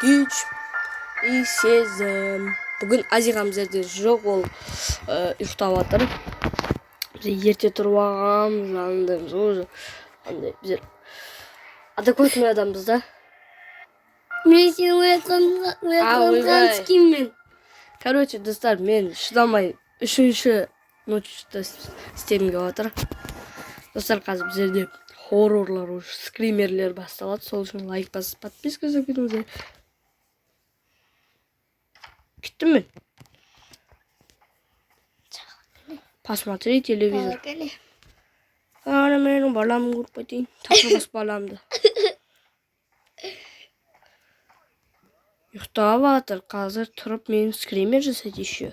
Güç sezim. Bugün Azigam bizde жоқ, ол ұйықтап жатыр. Біз ерте тұрып алғанбыз, андаймыз уже. Андай біздер адекватный адамбыз да. Мен сені оятқан скинмен. Короче, достар, мен шыдамай үшінші ночта істемге жатыр. Достар, қазір біздерде хоррорлар, уже скримерлер басталады. Сол үшін лайк басып, подписка жасап кетіңіздер. Кеттім мен. Посмотри телевизор. Ана менің баламын көріп кетейін. Тақырбас баламды. Ұйықтап жатыр. Қазір тұрып мен скример жасайды еще.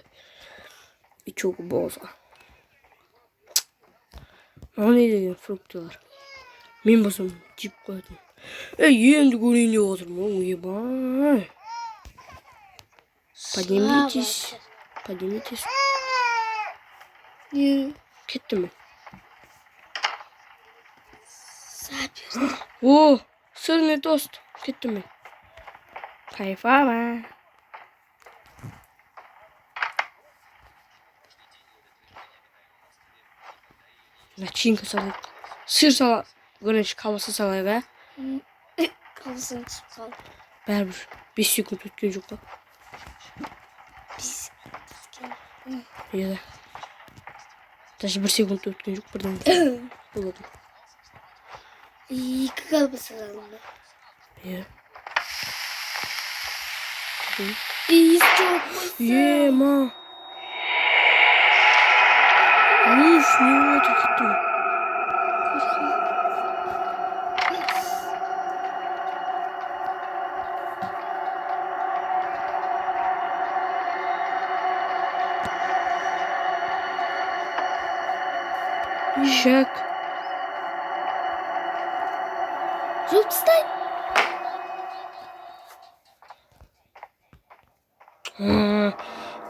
И чоғы болса. Мына не деген фруктылар. Мен болсам жеп қоятын. Енді көрейін деп отырмын. Ебай. Поднимитесь. Поднимитесь. Кеттім мен. Заперті. О, сырный тост. Кеттім мен. Кайфама. Начинка салайық. Сыр сала, гүнеш колбаса салайық, Қалысын түсіп қалды. Бәрібір 5 секунд өткен жоқ па? Еді. Даже 1 секунд өткен жоқ, бірден болады. Екі қалбаса қалды. Еді. Исток болса. Ема. Уф, не болды, кеттім. Шак. Жоқ тастай.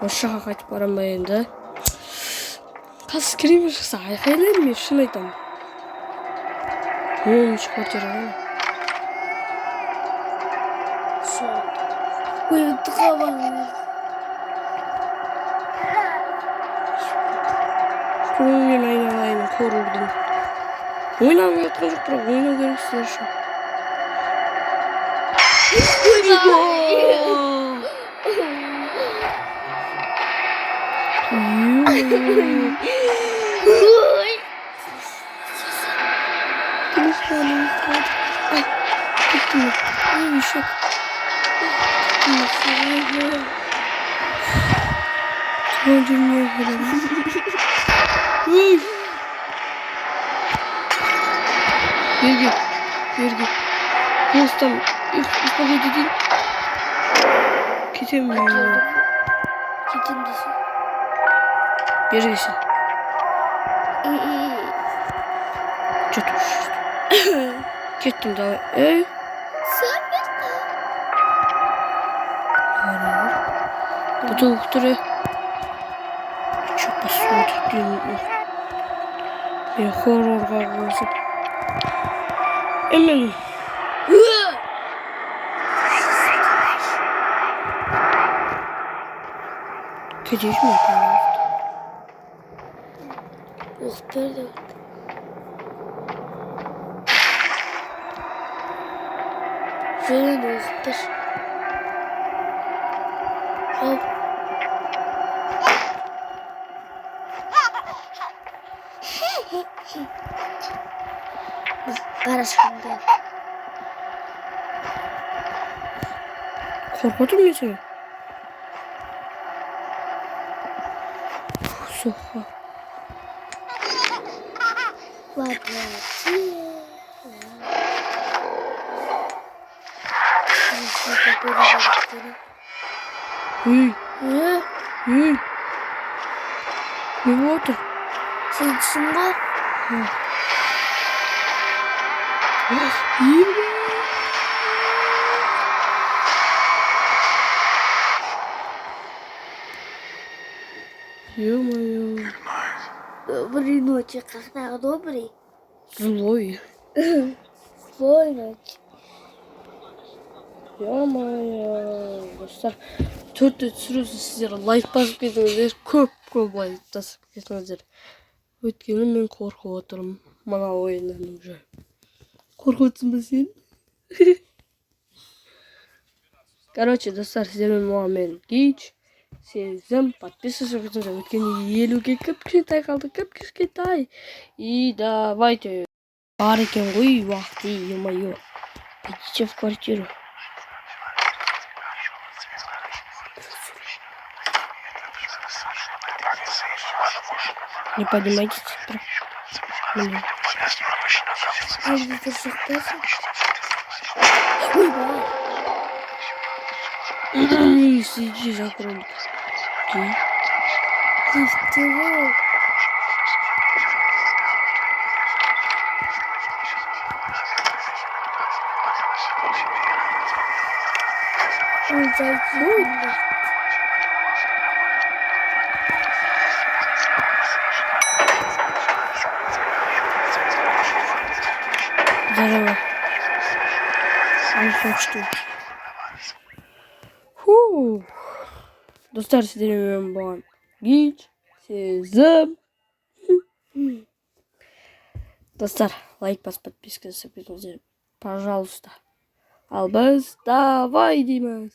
Ошаға қайтып барам ба енді. Қазір скример шықса айқайлаймын, мен шын айтамын. 10-ші квартира ғой. Ұйықтыға бағын. Көңілмен айналайын хоррордың. Ойнап жатқан жоқ, бірақ ойнау керек сіздер үшін. Ай, кеттім мен. Ой, шок. Туған жеріне қадам. Ой! Берге. Бостан ұйықтап кетейін. Кетем мен. Кетем десің. Бергесін. Что-то кеттім, давай. Заперті. Бутылка тұры. Что посмотрит? Мен хоррорға қосып. Мен. Кетейші мен, пожалуйста. Оқып берді. Жөнен оқып бер. Ау. Барашқанда. Қорқытым мен сені. Соққа. Ладно. Үй. Не болды? Сен түсін ба? Ё-моё. Доброй ночи. Когда добрый? Злой. Злой ночи. Ё-моё, достар. 4-те түсіресіз сіздер лайк басып кетіңіздер. Көп лайк басып кетіңіздер. Өйткені мен қорқып отырмын. Мына ойыннан уже. Қорқып отырсың ба сен? Короче, достар, сіздермен мен Гич. Сезім, подписывайтесь, өйткені 50-ге кіп-кішкентай қалды, кіп-кішкентай. И давайте. Бар екен ғой уақыт, ё-моё. Идите в квартиру. Не поднимайтесь. Блин. Это шахтасы? Ой, да. Сиди за кролик. Ты чего? Ой, зайди. Здорово. Не хочу. Фу. Достар, сіздермен болған Гич, Сезім. Достар, лайк басып подписка жасап кетіңіздер, пожалуйста. Ал біз давай дейміз.